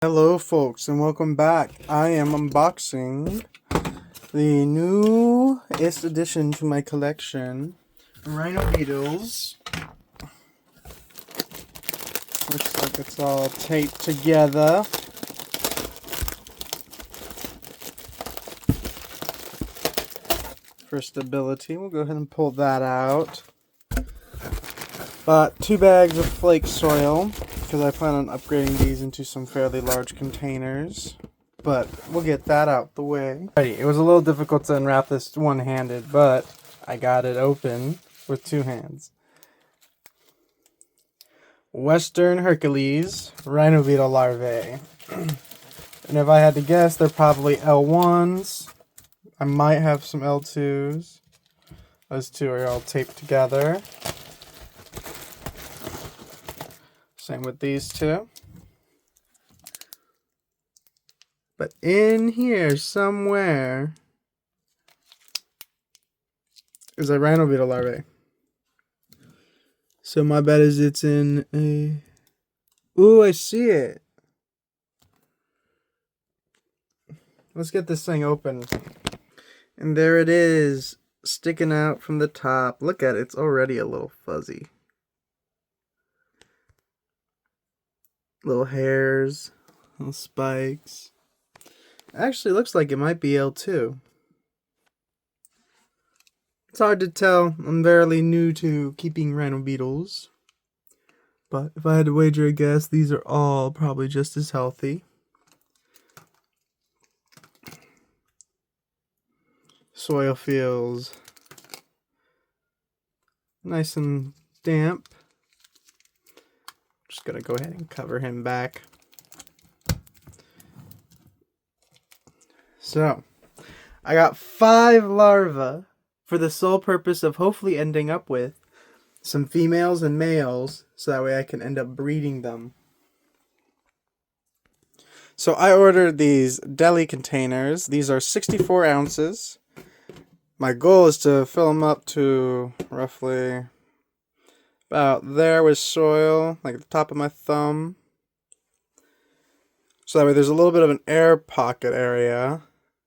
Hello folks and welcome back. I am unboxing the newest addition to my collection, Rhino Beetles. Looks like it's all taped together. For stability, we'll go ahead and pull that out. Bought 2 bags of flake soil because I plan on upgrading these into some fairly large containers. But we'll get that out the way. It was a little difficult to unwrap this one-handed, but I got it open with 2 hands. Western Hercules Rhino Beetle larvae. And if I had to guess, they're probably L1s. I might have some L2s. Those 2 are all taped together. Same with these 2. But in here somewhere is a Rhino Beetle larvae. So my bet is it's in a... Ooh, I see it. Let's get this thing open. And there it is, sticking out from the top. Look at it, it's already a little fuzzy. Little hairs, little spikes. Actually looks like it might be L2. It's hard to tell. I'm fairly new to keeping rhino beetles. But if I had to wager a guess, these are all probably just as healthy. Soil feels nice and damp. Just gonna go ahead and cover him back. So, I got 5 larvae for the sole purpose of hopefully ending up with some females and males, so that way I can end up breeding them. So I ordered these deli containers. These are 64 ounces. My goal is to fill them up to roughly about there with soil, like at the top of my thumb. So that way there's a little bit of an air pocket area.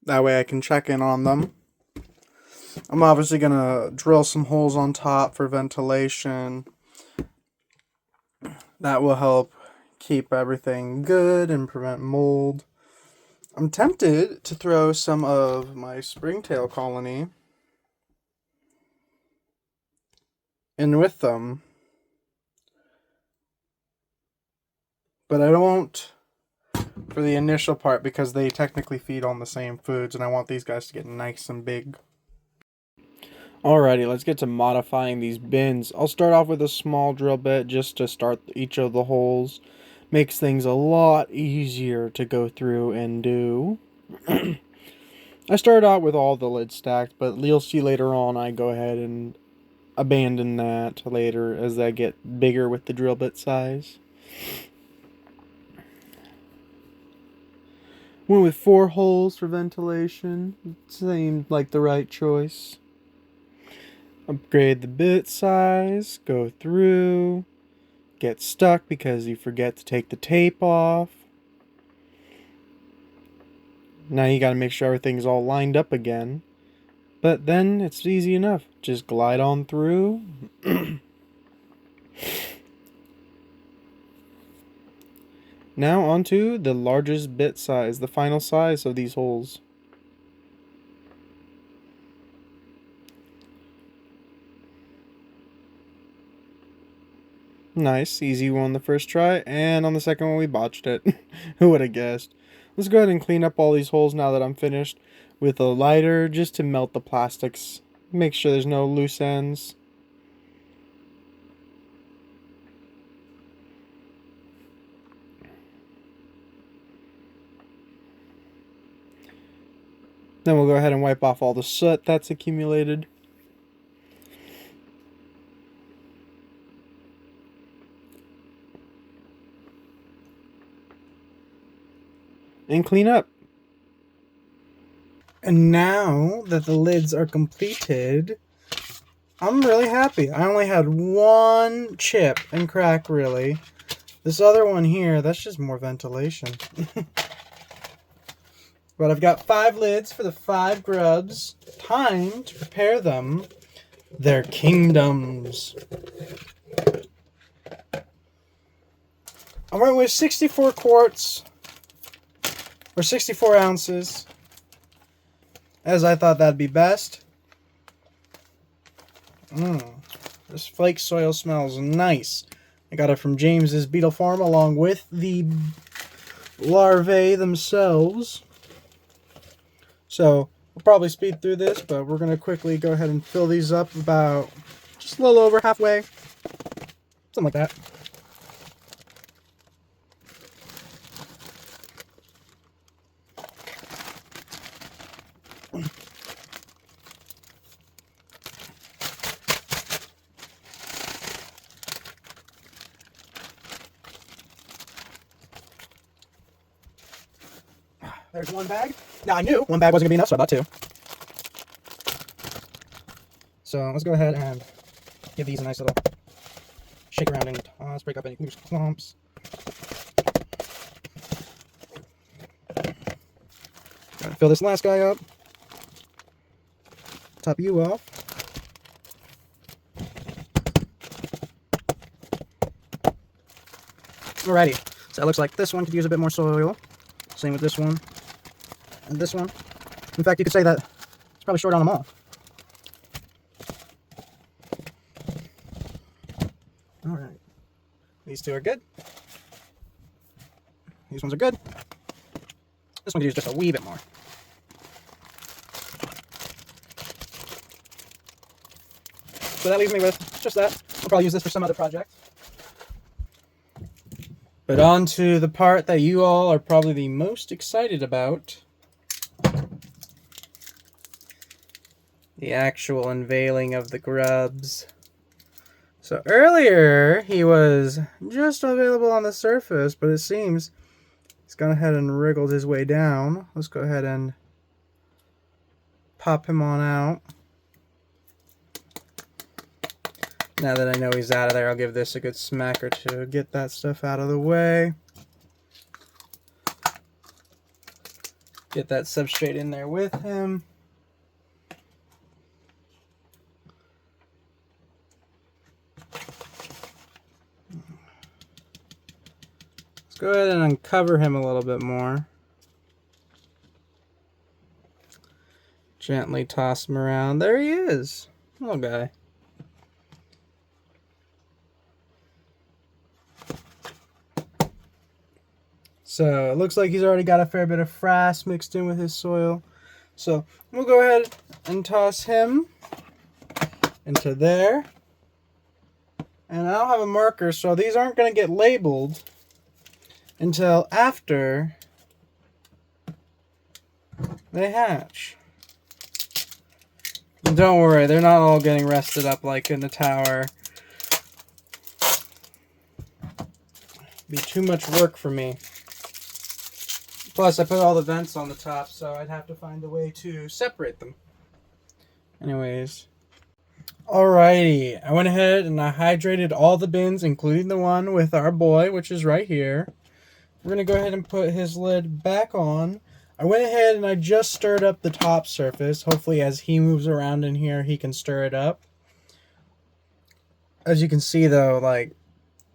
That way I can check in on them. I'm obviously going to drill some holes on top for ventilation. That will help keep everything good and prevent mold. I'm tempted to throw some of my springtail colony in with them. But I don't for the initial part because they technically feed on the same foods and I want these guys to get nice and big. Alrighty, let's get to modifying these bins. I'll start off with a small drill bit just to start each of the holes. Makes things a lot easier to go through and do. I started out with all the lids stacked, but you'll see later on I go ahead and abandon that later as I get bigger with the drill bit size. Went with 4 holes for ventilation. Seemed like the right choice. Upgrade the bit size, go through, get stuck because you forget to take the tape off. Now you gotta make sure everything's all lined up again. But then it's easy enough. Just glide on through. Now onto the largest bit size, the final size of these holes. Nice, easy one the first try, and on the second one we botched it. Who would have guessed? Let's go ahead and clean up all these holes now that I'm finished with a lighter just to melt the plastics. Make sure there's no loose ends. Then we'll go ahead and wipe off all the soot that's accumulated. And clean up. And now that the lids are completed, I'm really happy. I only had 1 chip and crack really, This other one here, that's just more ventilation. But I've got 5 lids for the 5 grubs. Time to prepare them their kingdoms. I went with 64 quarts, or 64 ounces, as I thought that'd be best. This flake soil smells nice. I got it from James's Beetle Farm along with the larvae themselves. So we'll probably speed through this, but we're going to quickly go ahead and fill these up about just a little over halfway. Something like that. There's one bag. Now, I knew one bag wasn't going to be enough, so I bought 2. So let's go ahead and give these a nice little shake around and toss, break up any loose clumps. Gotta fill this last guy up. Top you off. Alrighty, so it looks like this one could use a bit more soil. Same with this one. And this one. In fact, you could say that it's probably short on them all. Alright. These 2 are good. These ones are good. This one could use just a wee bit more. So that leaves me with just that. I'll probably use this for some other project. But on to the part that you all are probably the most excited about. The actual unveiling of the grubs. So earlier, he was just available on the surface, but it seems he's gone ahead and wriggled his way down. Let's go ahead and pop him on out. Now that I know he's out of there, I'll give this a good smack or two. Get that stuff out of the way. Get that substrate in there with him. Let's go ahead and uncover him a little bit more. Gently toss him around. There he is. Little guy. So it looks like he's already got a fair bit of frass mixed in with his soil. So we'll go ahead and toss him into there. And I don't have a marker, so these aren't going to get labeled until after they hatch. And don't worry, they're not all getting rested up like in the tower. Be too much work for me. Plus, I put all the vents on the top, so I'd have to find a way to separate them. Anyways. Alrighty. I went ahead and I hydrated all the bins, including the one with our boy, which is right here. We're going to go ahead and put his lid back on. I went ahead and I just stirred up the top surface. Hopefully, as he moves around in here, he can stir it up. As you can see, though, like,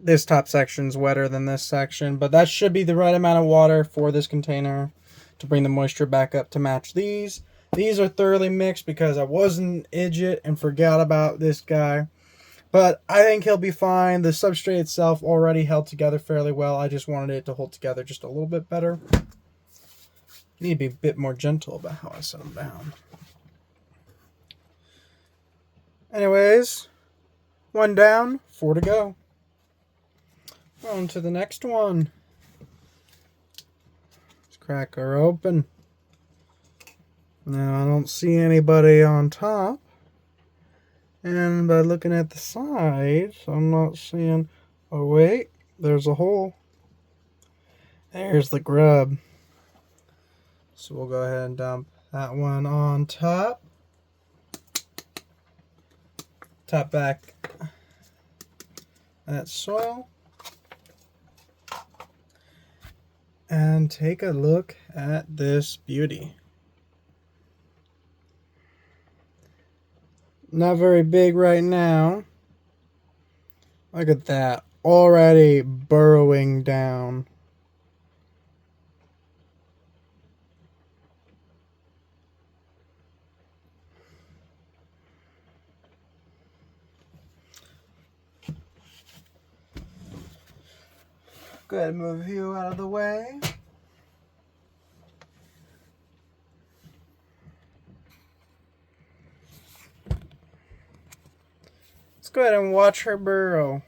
this top section's wetter than this section, but that should be the right amount of water for this container to bring the moisture back up to match these. These are thoroughly mixed because I was an idiot and forgot about this guy. But I think he'll be fine. The substrate itself already held together fairly well. I just wanted it to hold together just a little bit better. Need to be a bit more gentle about how I set them down. Anyways, 1 down, 4 to go. On to the next one. Let's crack her open. Now I don't see anybody on top. And by looking at the sides, I'm not seeing... Oh wait, there's a hole. There's the grub. So we'll go ahead and dump that one on top. Top back that soil. And take a look at this beauty. Not very big right now. Look at that. Already burrowing down. Go ahead and move you out of the way. Let's go ahead and watch her burrow.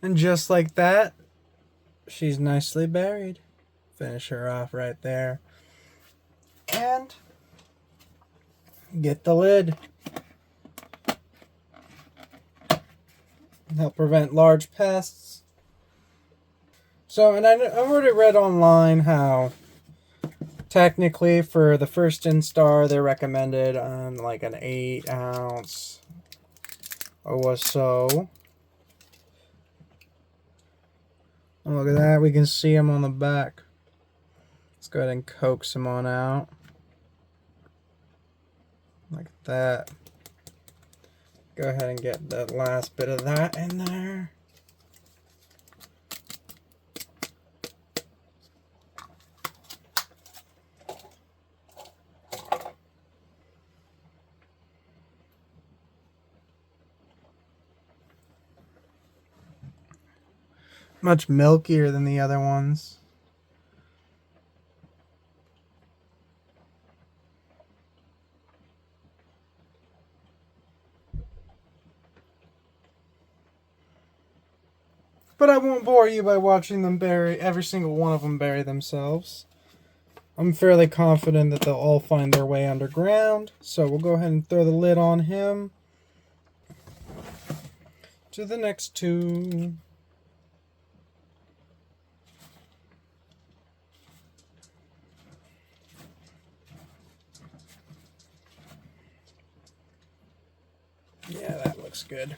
And just like that, she's nicely buried. Finish her off right there. And get the lid. Help prevent large pests. So, and I've already read online how technically for the first instar they recommended like an 8-ounce or so. Oh, look at that, we can see him on the back. Let's go ahead and coax him on out. Like that. Go ahead and get that last bit of that in there. Much milkier than the other ones. But I won't bore you by watching them bury, every single one of them bury themselves. I'm fairly confident that they'll all find their way underground. So we'll go ahead and throw the lid on him. To the next two. Yeah, that looks good.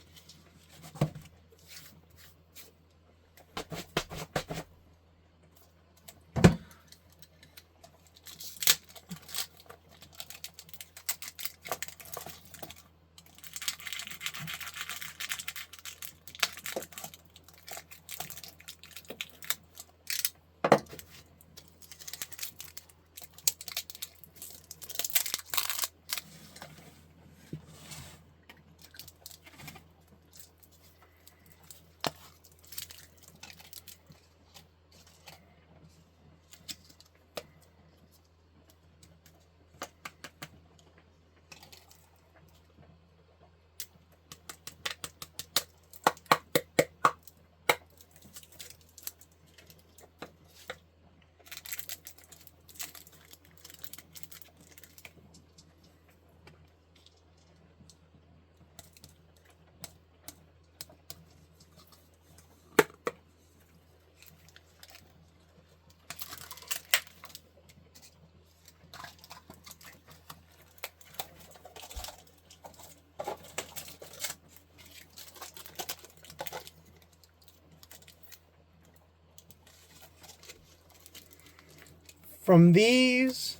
From these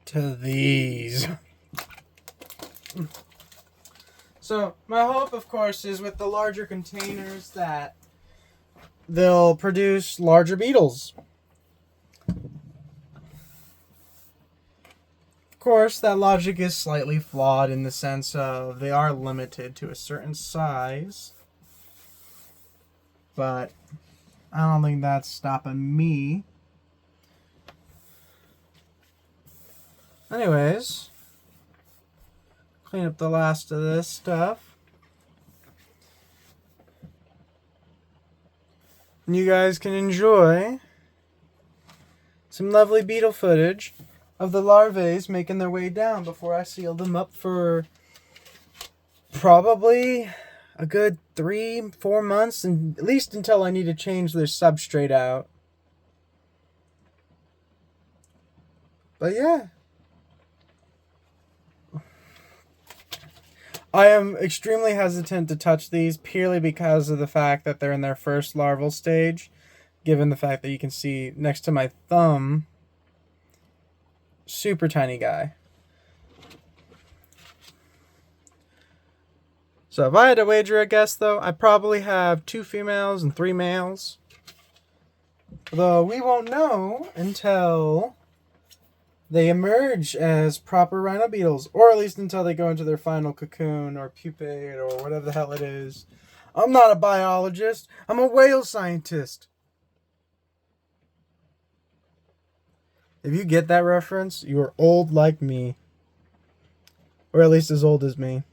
to these. So my hope, of course, is with the larger containers that they'll produce larger beetles. Of course, that logic is slightly flawed in the sense of they are limited to a certain size. But I don't think that's stopping me. Anyways, clean up the last of this stuff. And you guys can enjoy some lovely beetle footage of the larvae making their way down before I seal them up for probably a good 3-4 months, and at least until I need to change their substrate out. But yeah, I am extremely hesitant to touch these purely because of the fact that they're in their first larval stage, given the fact that you can see next to my thumb, super tiny guy. So if I had to wager a guess, though, I probably have 2 females and 3 males. Though we won't know until they emerge as proper rhino beetles, or at least until they go into their final cocoon or pupate or whatever the hell it is. I'm not a biologist. I'm a whale scientist. If you get that reference, you are old like me. Or at least as old as me.